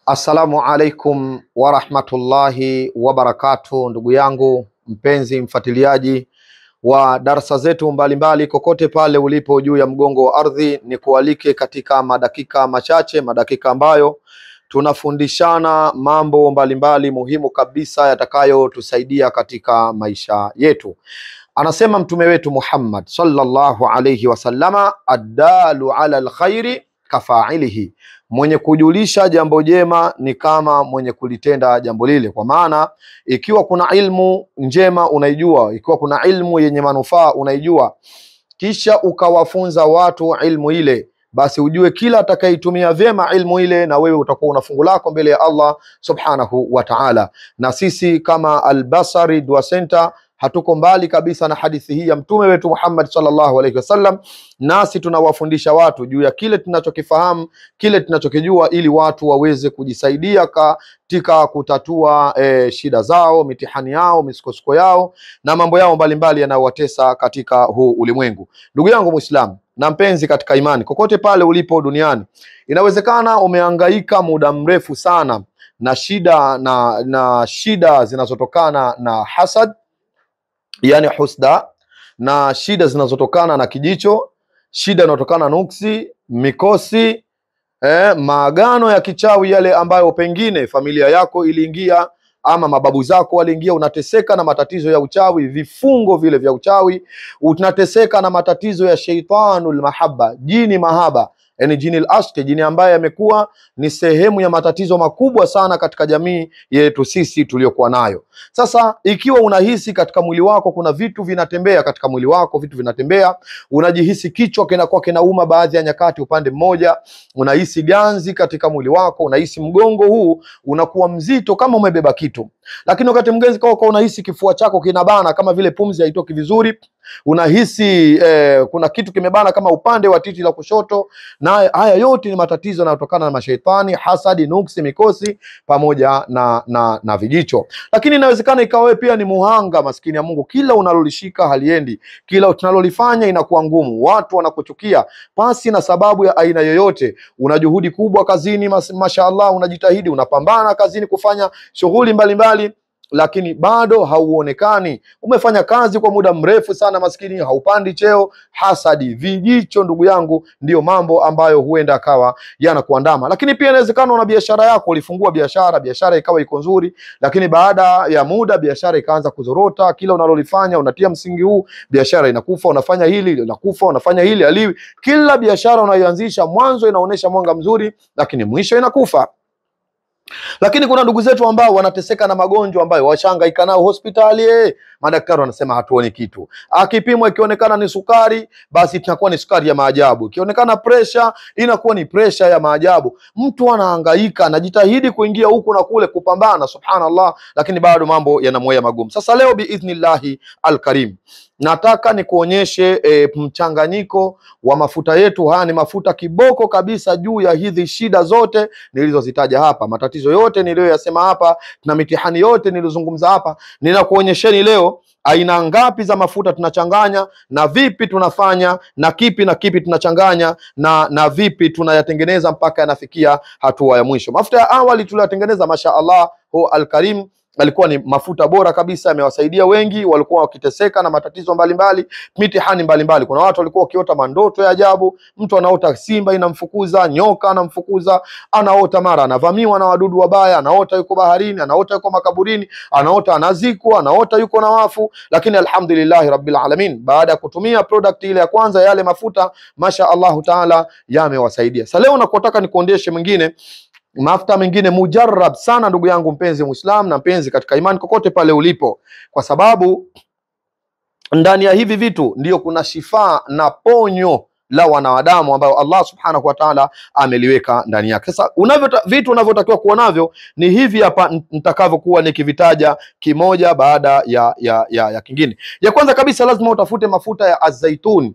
Assalamu alaikum wa rahmatullahi wa barakatuh, ndugu yangu mpenzi mfuatiliaji wa darasa zetu mbalimbali kokote pale ulipo juu ya mgongo wa ardhi, ni kualike katika madakika machache, madakika ambayo tunafundishana mambo mbalimbali muhimu kabisa yatakayotusaidia katika maisha yetu. Anasema mtume wetu Muhammad sallallahu alayhi wasallama, addalu ala alkhairi kafailihi, mwenye kujulisha jambo jema ni kama mwenye kulitenda jambo lile. Kwa maana ikiwa kuna ilmu njema unaijua, ikiwa kuna ilmu yenye manufaa unaijua, kisha ukawafunza watu ilmu ile, basi ujue kila atakayeitumia vyema ilmu ile, na wewe utakuwa una fungu lako mbele ya Allah subhanahu wa ta'ala. Na sisi kama Al-Basri Dua Center hatuko mbali kabisa na hadithi hii ya mtume wetu Muhammad sallallahu alaihi wasallam, nasi tunawafundisha watu juu ya kile tunachokifahamu, kile tunachokijua, ili watu waweze kujisaidia katika kutatua shida zao, mitihani yao, misukosuko yao na mambo yao mbalimbali yanayowatesa katika huu ulimwengu. Ndugu yangu Muislamu na mpenzi katika imani, kokote pale ulipo duniani, inawezekana umehangaika muda mrefu sana na shida zinazotokana na hasad, yani husda, na shida zinazotokana na kijicho, shida inayotokana na nuksi, mikosi, maagano ya kichawi yale ambayo pengine familia yako iliingia ama mababu zako waliingia. Unateseka na matatizo ya uchawi, vifungo vile vya uchawi, unateseka na matatizo ya sheitanul mahabba, jini mahaba, yani jini al-ashqi, jini ambaye amekuwa ni sehemu ya matatizo makubwa sana katika jamii yetu sisi tuliokuwa nayo. Sasa ikiwa unahisi katika mwili wako kuna vitu vinatembea katika mwili wako, vitu vinatembea, unajihisi kichwa kinakuwa kinauma baadhi ya nyakati upande mmoja, unahisi ganzi katika mwili wako, unahisi mgongo huu unakuwa mzito kama umebeba kitu, lakini wakati mwingine unahisi kifua chako kinabana kama vile pumzi haitoki vizuri, unahisi kuna kitu kimebana kama upande wa titi la kushoto, na haya yote ni matatizo yanayotokana na mashaitani, hasadi, nuksi, mikosi pamoja na vijicho. Lakini inawezekana ikawa wewe pia ni muhanga, maskini ya Mungu, kila unalolishika haliendi, kila tunalolifanya inakuwa ngumu, watu wanakuchukia pasi na sababu ya aina yoyote. Una juhudi kubwa kazini, mashaallah, unajitahidi, unapambana kazini kufanya shughuli mbalimbali, lakini bado hauonekani. Umefanya kazi kwa muda mrefu sana, maskini, haupandi cheo. Hasadi, vijicho, ndugu yangu, ndiyo mambo ambayo huenda akawa yanakuandama. Lakini pia inawezekana una biashara yako, ulifungua biashara ikawa iko nzuri, lakini baada ya muda biashara ikaanza kuzorota. Kila unalolifanya unatia msingi huu, biashara inakufa. Unafanya hili inakufa, unafanya hili haliwi. Kila biashara unayoanzisha mwanzo inaonesha mwanga mzuri, lakini mwisho inakufa. Lakini kuna ndugu zetu ambao wanateseka na magonjwa ambayo washangaika nao hospitali, madaktari wanasema hatuoni kitu. Akipimwa ikionekana ni sukari, basi inakuwa ni sukari ya maajabu. Ikionekana pressure, inakuwa ni pressure ya maajabu. Mtu anahangaika, anajitahidi kuingia huku na kule kupambana, subhanallah, lakini bado mambo yanamwea magumu. Sasa leo biidhnillahi alkarim, nataka nikuonyeshe mchanganyiko wa mafuta yetu. Haya ni mafuta kiboko kabisa juu ya hizi shida zote nilizozitaja hapa, matatizo yote niliyoyasema hapa na mitihani yote nilizozungumza hapa. Ninakuonyesheni leo aina ngapi za mafuta tunachanganya, na vipi tunafanya, na kipi tunachanganya, na vipi tunayatengeneza mpaka yanafikia hatua ya mwisho. Mafuta ya awali tuliyotengeneza, mashaallah alkarim, alikuwa ni mafuta bora kabisa, yamewasaidia wengi walikuwa wakiteseka na matatizo mbalimbali, mitihani mbalimbali. Kuna watu walikuwa wakiota mandoto ya ajabu, mtu anaota simba inamfukuza, nyoka anamfukuza, anaota mara anavamiwa na wadudu wabaya, anaota yuko baharini, anaota yuko makaburini, anaota anazikwa, anaota yuko na wafu. Lakini alhamdulillah rabbil alamin, baada ya kutumia product ile ya kwanza, yale mafuta masha Allahu taala yamewasaidia. Sasa leo nakutaka nikuondeshe mwingine, mafuta mengine mujarrab sana, ndugu yangu mpenzi Muislam na mpenzi katika imani kokote pale ulipo, kwa sababu ndani ya hivi vitu ndiyo kuna shifa na ponyo la wanadamu ambayo Allah subhanahu wa ta'ala ameliweka ndani yake. Sasa vitu unavyotakiwa kuwa navyo ni hivi hapa nitakavyokuwa nikivitaja kimoja baada ya kingine. Ya kwanza kabisa, lazima utafute mafuta ya azaituni.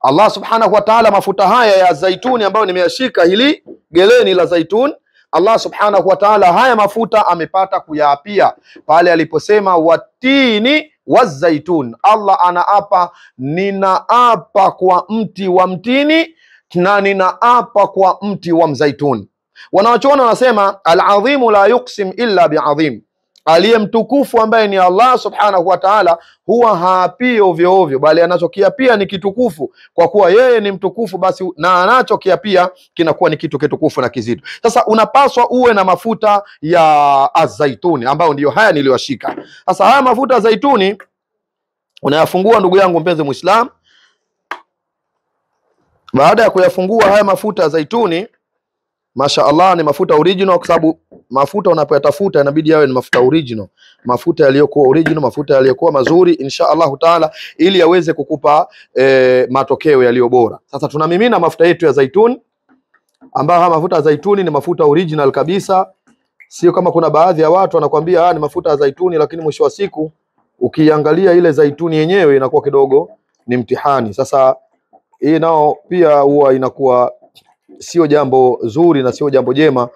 Allah subhanahu wa ta'ala, mafuta haya ya zaituni ambayo nimeyashika hili geleni la zaituni, Allah subhanahu wa ta'ala haya mafuta amepata kuyaapia pale aliposema watini wa zaitun. Allah anaapa, ninaapa kwa mti wa mtini na ninaapa kwa mti wa mzaituni. Wanawachuoni wanasema al-adhimu la yuqsim illa bi'adhim, aliye mtukufu ambaye ni Allah subhanahu wa ta'ala huwa haapii ovyo ovyo, bali anachokiapia ni kitukufu. Kwa kuwa yeye ni mtukufu, basi na anachokiapia kinakuwa ni kitu kitukufu na kizito. Sasa unapaswa uwe na mafuta ya azaituni ambayo ndiyo haya niliyoshika. Sasa haya mafuta ya zaituni unayafungua ndugu yangu mpenzi Muislam. Baada ya kuyafungua haya mafuta ya zaituni, Masha Allah ni mafuta original, kwa sababu mafuta unapoyatafuta inabidi yawe ni mafuta original, mafuta yaliyokuwa original, mafuta yaliyokuwa mazuri insha Allah taala, ili yaweze kukupa matokeo yaliyo bora. Sasa tunamimina mafuta yetu ya zaituni, ambayo haya mafuta ya zaituni ni mafuta original kabisa, sio kama kuna baadhi ya watu wanakuambia ni mafuta ya zaituni, lakini mwisho wa siku ukiangalia ile zaituni yenyewe inakuwa kidogo ni mtihani. Sasa hii nao pia huwa inakuwa sio jambo zuri na sio jambo jema.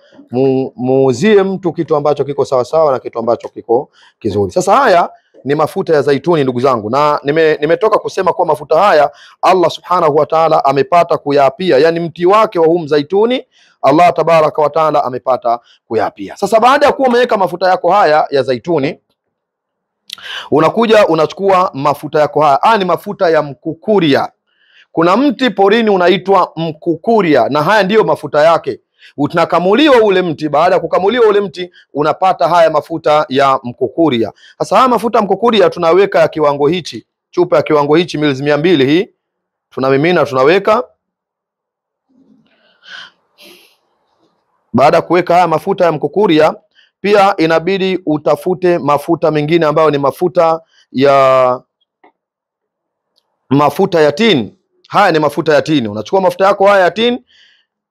Muuzie mtu kitu ambacho kiko sawa sawa na kitu ambacho kiko kizuri. Sasa haya ni mafuta ya zaituni ndugu zangu, na nimetoka kusema kwa mafuta haya Allah subhanahu wa ta'ala amepata kuyapia, yani mti wake wa zaituni Allah tabaraka wa ta'ala amepata kuyapia. Sasa baada ya kuwa umeweka mafuta yako haya ya zaituni, unakuja unachukua mafuta yako haya. Ni mafuta ya mkukuria. Kuna mti porini unaitwa mkukuria, na haya ndiyo mafuta yake. Unakamuliwa ule mti, baada ya kukamuliwa ule mti unapata haya mafuta ya mkukuria. Sasa haya mafuta ya mkukuria tunaweka ya kiwango hichi, chupa ya kiwango hichi ml 200 hii, tunamimina tunaweka. Baada ya kuweka haya mafuta ya mkukuria, pia inabidi utafute mafuta mengine ambayo ni mafuta ya tini. Haya ni mafuta ya tini. Unachukua mafuta yako haya ya tini,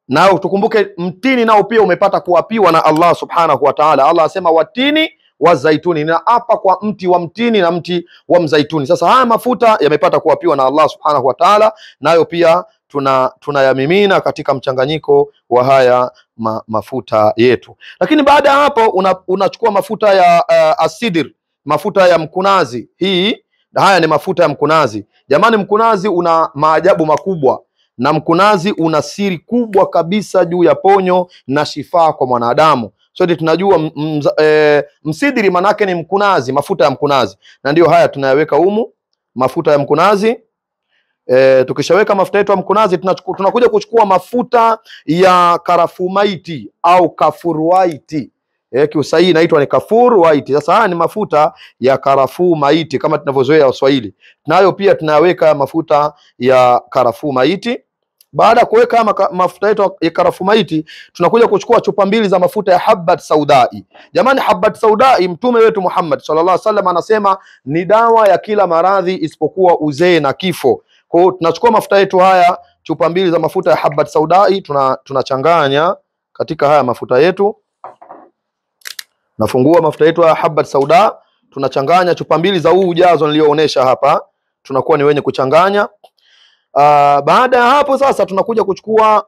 nao tukumbuke mtini nao pia umepata kuapiwa na Allah subhanahu wa ta'ala. Allah asema watini wa zaituni, na hapa kwa mti wa mtini na mti wa mzaituni. Sasa haya mafuta yamepata kuapiwa na Allah subhanahu wa ta'ala, nayo pia tunayamimina katika mchanganyiko wa haya mafuta yetu. Lakini baada ya hapo unachukua mafuta ya asidir, mafuta ya mkunazi. Haya ni mafuta ya mkunazi. Jamani, mkunazi una maajabu makubwa, na mkunazi una siri kubwa kabisa juu ya ponyo na shifaa kwa mwanadamu. Sote tunajua msidiri manake ni mkunazi, mafuta ya mkunazi, na ndio haya tunayaweka humu mafuta ya mkunazi. Tukishaweka mafuta yetu ya mkunazi, tunakuja kuchukua mafuta ya karafumaiti au kafurwaiti. Kiusahihi inaitwa ni kafurwaiti. Sasa haya ni mafuta ya karafuu maiti kama tunavyozoea Waswahili, nayo pia tunayaweka mafuta ya karafuu maiti. Baada ya kuweka mafuta yetu ya karafuu maiti, tunakuja kuchukua chupa 2 za mafuta ya habbat saudai. Jamani, habbat saudai mtume wetu Muhammad sallallahu alaihi wasallam anasema ni dawa ya kila maradhi isipokuwa uzee na kifo. Kwa hiyo tunachukua mafuta yetu haya, chupa 2 za mafuta ya habbat saudai, tunachanganya katika haya mafuta yetu. Nafungua mafuta yetu ya habbat sauda, tunachanganya chupa 2 za huu ujazo nilioonesha hapa, tunakuwa ni wenye kuchanganya. Baada ya hapo sasa tunakuja kuchukua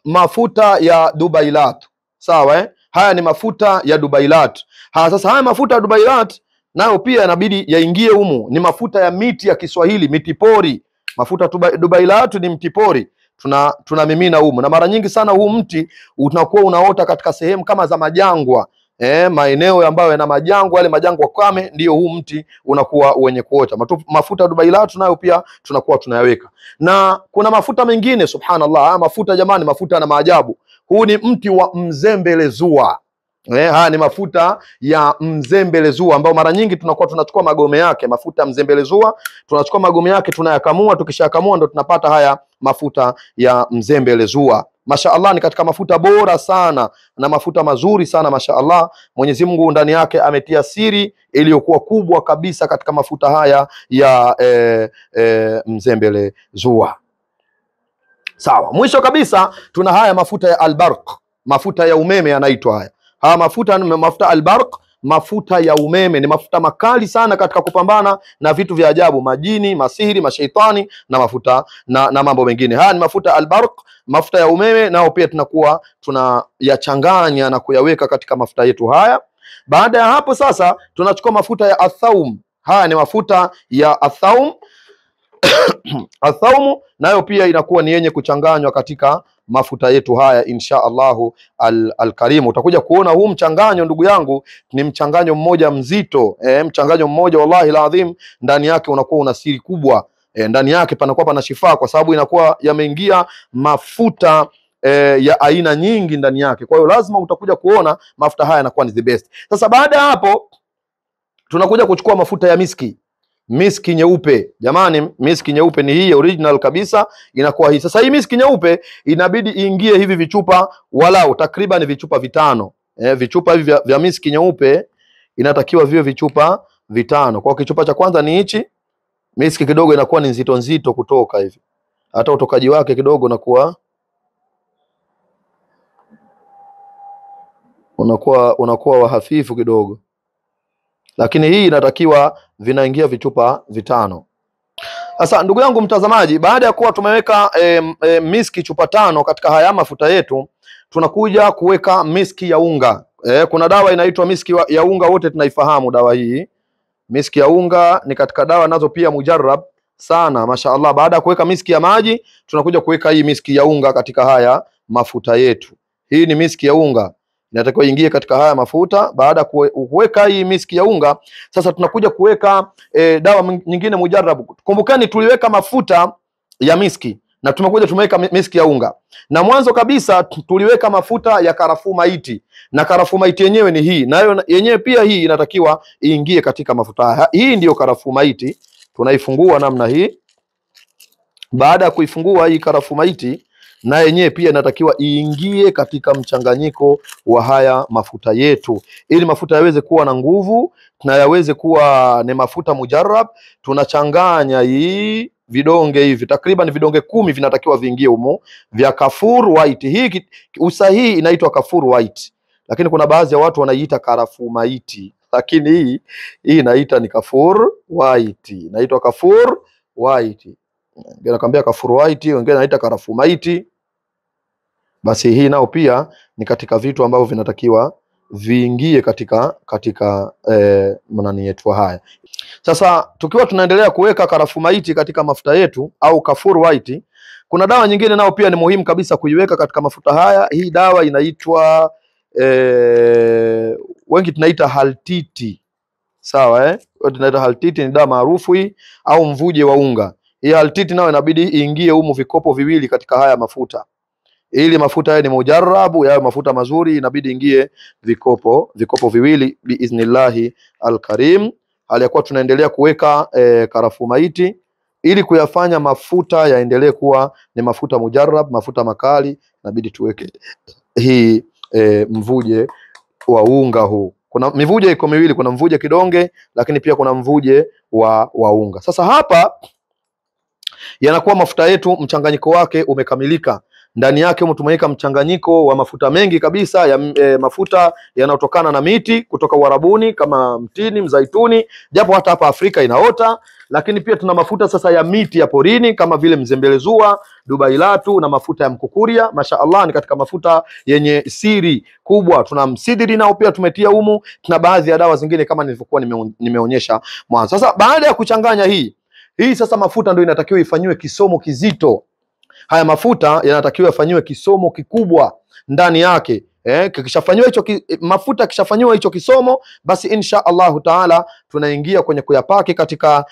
mafuta ya dubailat. Sawa Haya ni mafuta ya dubailat. Sasa haya mafuta ya dubailat nayo pia inabidi yaingie humu. Ni mafuta ya miti ya Kiswahili, miti pori. Mafuta dubailat ni mti pori. Tunamimina humu, na mara nyingi sana huu mti unakuwa unaota katika sehemu kama za majangwa. Maeneo ambayo yana majangwa, yale majangwa kame, ndio huu mti unakuwa wenye kuota. Mafuta ya dubailat nayo pia tunakuwa tunayaweka. Na kuna mafuta mengine subhanallah, mafuta jamani, mafuta na maajabu. Huu ni mti wa mzembelezua. Haya ni mafuta ya mzembelezua ambao mara nyingi tunakuwa tunachukua magome yake. Mafuta ya mzembelezua tunachukua magome yake, tunayakamua. Tukishakamua ndo tunapata haya mafuta ya mzembelezua. Mashaallah, ni katika mafuta bora sana na mafuta mazuri sana mashaallah. Mwenyezi Mungu ndani yake ametia siri iliyokuwa kubwa kabisa katika mafuta haya ya mzembelezua. Sawa, mwisho kabisa tuna haya mafuta ya albarq, mafuta ya umeme yanaitwa haya. Haya mafuta albarq, mafuta ya umeme, ni mafuta makali sana katika kupambana na vitu vya ajabu, majini, masihiri, mashaitani na mafuta na mambo mengine. Haya ni mafuta albarq, mafuta ya umeme, nao pia tunakuwa tunayachanganya na kuyaweka katika mafuta yetu haya. Baada ya hapo sasa tunachukua mafuta ya athaum. Haya ni mafuta ya athaum. Athaumu nayo pia inakuwa ni yenye kuchanganywa katika mafuta yetu haya insha Allahu al-Karim. Utakuja kuona huu mchanganyo ndugu yangu ni mchanganyo mmoja mzito, mchanganyo mmoja wallahi alazim, ndani yake unakuwa una siri kubwa. Ndani yake panakuwa pana shifaa, kwa sababu inakuwa yameingia mafuta ya aina nyingi ndani yake. Kwa hiyo lazima utakuja kuona mafuta haya yanakuwa ni the best. Sasa baada ya hapo tunakuja kuchukua mafuta ya miski. Miski nyeupe. Jamani, miski nyeupe ni hii original kabisa, inakuwa hii. Sasa hii miski nyeupe inabidi iingie hivi vichupa, walau takriban vichupa vitano. Vichupa hivi vya miski nyeupe inatakiwa viwe vichupa vitano. Kwa kichupa cha kwanza ni hichi. Miski kidogo inakuwa ni nzito nzito kutoka hivi. Hata utokaji wake kidogo unakuwa wa hafifu kidogo. Lakini hii inatakiwa vinaingia vichupa vitano. Sasa ndugu yangu mtazamaji, baada ya kuwa tumeweka miski chupa tano katika haya mafuta yetu, tunakuja kuweka miski ya unga. Kuna dawa inaitwa miski ya unga, wote tunaifahamu dawa hii. Miski ya unga ni katika dawa nazo pia mujarrab sana, mashaallah. Baada ya kuweka miski ya maji, tunakuja kuweka hii miski ya unga katika haya mafuta yetu. Hii ni miski ya unga, inatakiwa ingie katika haya mafuta. Baada kuweka hii miski ya unga, sasa tunakuja kuweka dawa nyingine mujarrab. Kumbukeni tuliweka mafuta ya miski na tumeweka miski ya unga, na mwanzo kabisa tuliweka mafuta ya karafuu maiti, na karafuu maiti yenyewe ni hii, nayo yenyewe pia hii inatakiwa iingie katika mafuta haya. Hii ndiyo karafuu maiti, tunaifungua namna hii. Baada ya kuifungua hii karafuu maiti, na yenyewe pia inatakiwa iingie katika mchanganyiko wa haya mafuta yetu, ili mafuta yaweze kuwa na nguvu na yaweze kuwa ni mafuta mujarrab. Tunachanganya hii vidonge hivi, takriban vidonge 10 vinatakiwa viingie humo vya kafur white. Hii usahihi inaitwa kafur white, lakini kuna baadhi ya watu wanaiita karafuu maiti, lakini hii inaita ni kafur white, inaitwa kafur white. Wengine nakwambia kafur white, wengine naita karafuu maiti. Basi hii nao pia ni katika vitu ambavyo vinatakiwa viingie katika manani yetu haya. Sasa tukiwa tunaendelea kuweka karafuu maiti katika mafuta yetu au kafur white, kuna dawa nyingine nao pia ni muhimu kabisa kuiweka katika mafuta haya. Hii dawa inaitwa wengi tunaita haltiti. Sawa, tunaita haltiti, ni dawa maarufu hii, au mvuje wa unga. Hii haltiti nayo inabidi iingie humu vikopo viwili katika haya mafuta. Ili mafuta haya ni mujarrabu, yawe mafuta mazuri, inabidi ingie vikopo viwili biiznillahi al-Karim. Hali ya kuwa tunaendelea kuweka karafuu maiti ili kuyafanya mafuta yaendelee kuwa ni mafuta mujarrab, mafuta makali, inabidi tuweke hii mvuje wa unga huu. Kuna mivuje iko miwili, kuna mvuje kidonge, lakini pia kuna mvuje wa unga. Sasa hapa yanakuwa mafuta yetu mchanganyiko wake umekamilika. Ndani yake tumeweka mchanganyiko wa mafuta mengi kabisa ya mafuta yanayotokana na miti kutoka Uarabuni kama mtini, mzaituni, japo hata hapa Afrika inaota. Lakini pia tuna mafuta sasa ya miti ya porini kama vile mzembelezua, dubailatu na mafuta ya mkukuria. Mashaallah, ni katika mafuta yenye siri kubwa. Tuna msidiri nao pia tumetia humu, tuna baadhi ya dawa zingine kama nilivyokuwa nimeonyesha mwanzo. Sasa baada ya kuchanganya hii sasa mafuta ndio inatakiwa ifanywe kisomo kizito. Haya mafuta yanatakiwa yafanywe kisomo kikubwa ndani yake. Kikishafanywa mafuta kishafanywa hicho kisomo, basi insha Allahu taala tunaingia kwenye kuyapaki katika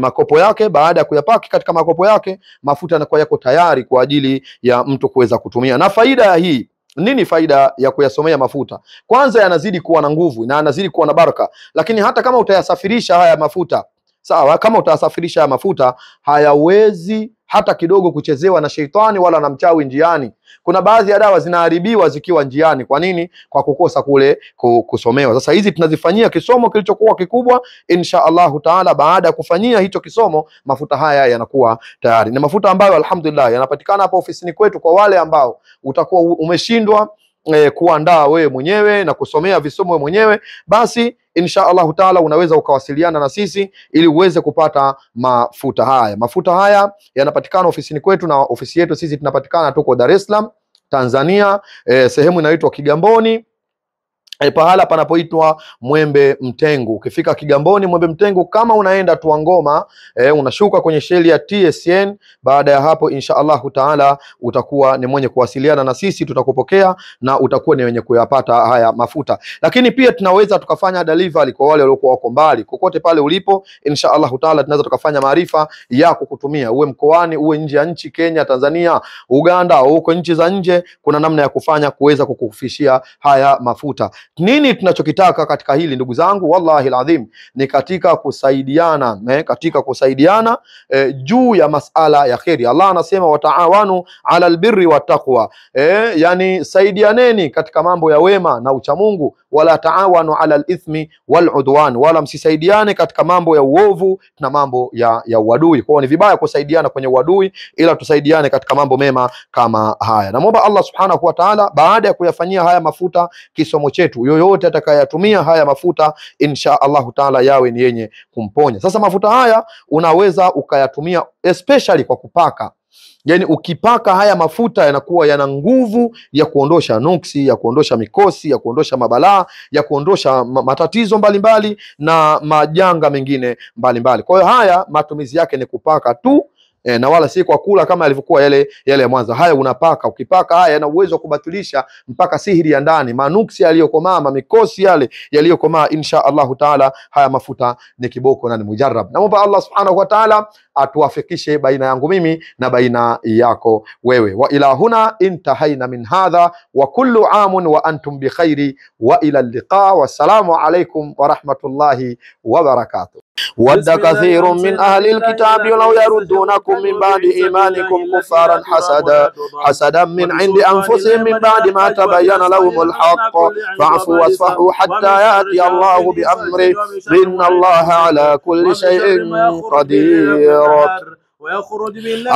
makopo yake. Baada ya kuyapaki katika makopo yake, mafuta yanakuwa yako tayari kwa ajili ya mtu kuweza kutumia. Na faida ya hii nini? Faida ya kuyasomea mafuta, kwanza yanazidi kuwa na nguvu na yanazidi kuwa na baraka. Lakini hata kama utayasafirisha haya mafuta, sawa, kama utasafirisha haya mafuta, hayawezi hata kidogo kuchezewa na sheitani wala na mchawi njiani. Kuna baadhi ya dawa zinaharibiwa zikiwa njiani. Kwa nini? Kwa kukosa kule kusomewa. Sasa hizi tunazifanyia kisomo kilichokuwa kikubwa. Insha Allahu taala, baada ya kufanyia hicho kisomo, mafuta haya yanakuwa tayari. Ni mafuta ambayo alhamdulillah yanapatikana hapa ofisini kwetu. Kwa wale ambao utakuwa umeshindwa kuandaa wewe mwenyewe na kusomea visomo wewe mwenyewe, basi insha Allahu taala unaweza ukawasiliana na sisi ili uweze kupata mafuta haya. Mafuta haya yanapatikana ofisini kwetu, na ofisi yetu sisi tunapatikana tuko Dar es Salaam, Tanzania, sehemu inaitwa Kigamboni. pahala panapoitwa Mwembe Mtengu. Ukifika Kigamboni Mwembe Mtengu, kama unaenda Tuangoma, unashuka kwenye sheli ya TSN. Baada ya hapo insha Allahu taala utakuwa ni mwenye kuwasiliana na sisi, tutakupokea na utakuwa ni mwenye kuyapata haya mafuta. Lakini pia tunaweza tukafanya delivery kwa wale waliokuwa wako mbali, kokote pale ulipo insha Allahu taala tunaweza tukafanya maarifa ya kukutumia, uwe mkoani, uwe nje ya nchi, Kenya, Tanzania, Uganda au huko nchi za nje, kuna namna ya kufanya kuweza kukufishia haya mafuta. Nini tunachokitaka katika hili ndugu zangu, wallahi alazim, ni katika kusaidiana, juu ya masala ya kheri. Allah anasema wataawanu ala albirri wattaqwa, yani saidianeni katika mambo ya wema na uchamungu, wala taawanu ala alithmi waludwan, wala msisaidiane katika mambo ya uovu na mambo ya uadui. Kwa ni vibaya kusaidiana kwenye uadui, ila tusaidiane katika mambo mema kama haya. Naomba Allah subhanahu wa ta'ala, baada ya kuyafanyia haya mafuta kisomo chetu, yoyote atakayatumia haya mafuta insha Allahu taala yawe ni yenye kumponya. Sasa mafuta haya unaweza ukayatumia especially kwa kupaka. Yani ukipaka haya mafuta yanakuwa yana nguvu ya kuondosha nuksi, ya kuondosha mikosi, ya kuondosha mabalaa, ya kuondosha matatizo mbalimbali na majanga mengine mbalimbali. Kwa hiyo haya matumizi yake ni kupaka tu, na wala si kwa kula kama yalivyokuwa yale ya mwanzo. Haya unapaka, ukipaka haya yana uwezo wa kubatilisha mpaka sihiri ya ndani, manuksi yaliyokomaa, mikosi yale yaliyokomaa. Insha Allahu taala haya mafuta ni kiboko na ni mujarrab. Naomba Allah subhanahu wa taala atuwafikishe baina yangu mimi na baina yako wewe. Wa ila huna intahaina min hadha, wa kullu amun wa antum bi khairi, wa ila liqa, wassalamu alaikum wa rahmatullahi wa barakatuh. ود كثير من أهل الكتاب لو يردونكم من بعد إيمانكم كفارا حسدا من عند أنفسهم من بعد ما تبين لهم الحق فاعفوا واصفحوا حتى يأتي الله بأمره إن الله على كل شيء قدير.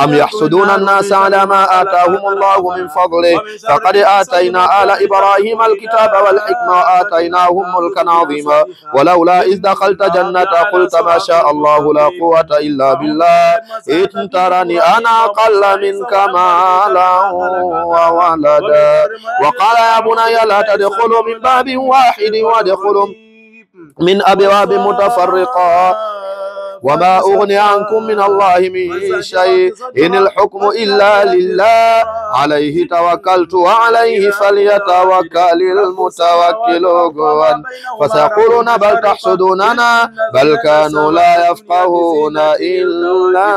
أم يحسدون الناس على ما آتاهم الله من فضله فقد آتينا آل إبراهيم الكتاب والحكمة وآتيناهم ملكا عظيما ولولا إذ دخلت جنة قلت ما شاء الله لا قوة إلا بالله إن ترني أنا أقل منك مالا وولدا وقال يا بني لا تدخلوا من باب واحد وادخلوا من أبواب متفرقة وما أغني عنكم من الله من شيء إن الحكم إلا لله عليه توكلت وعليه فليتوكل المتوكلون. فسيقولون بل تحسدوننا بل كانوا لا يفقهون إلا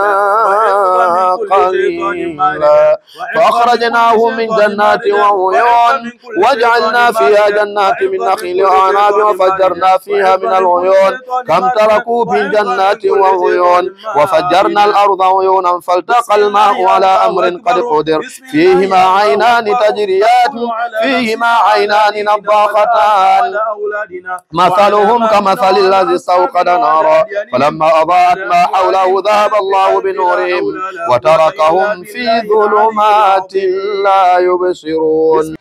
قليلا فأخرجناهم من جنات وعيون وجعلنا فيها جنات من نخيل وأعناب وفجرنا فيها من العيون كم تركوا من جنات وعيون وفجرنا الأرض عيونا فالتقى الماء على أمر قد قدر فيهما عينان تجريان فيهما عينان نضاختان مثلهم كمثل الذي استوقد نارا فلما أضاءت ما حوله ذهب الله بنورهم وتركهم في ظلمات لا يبصرون.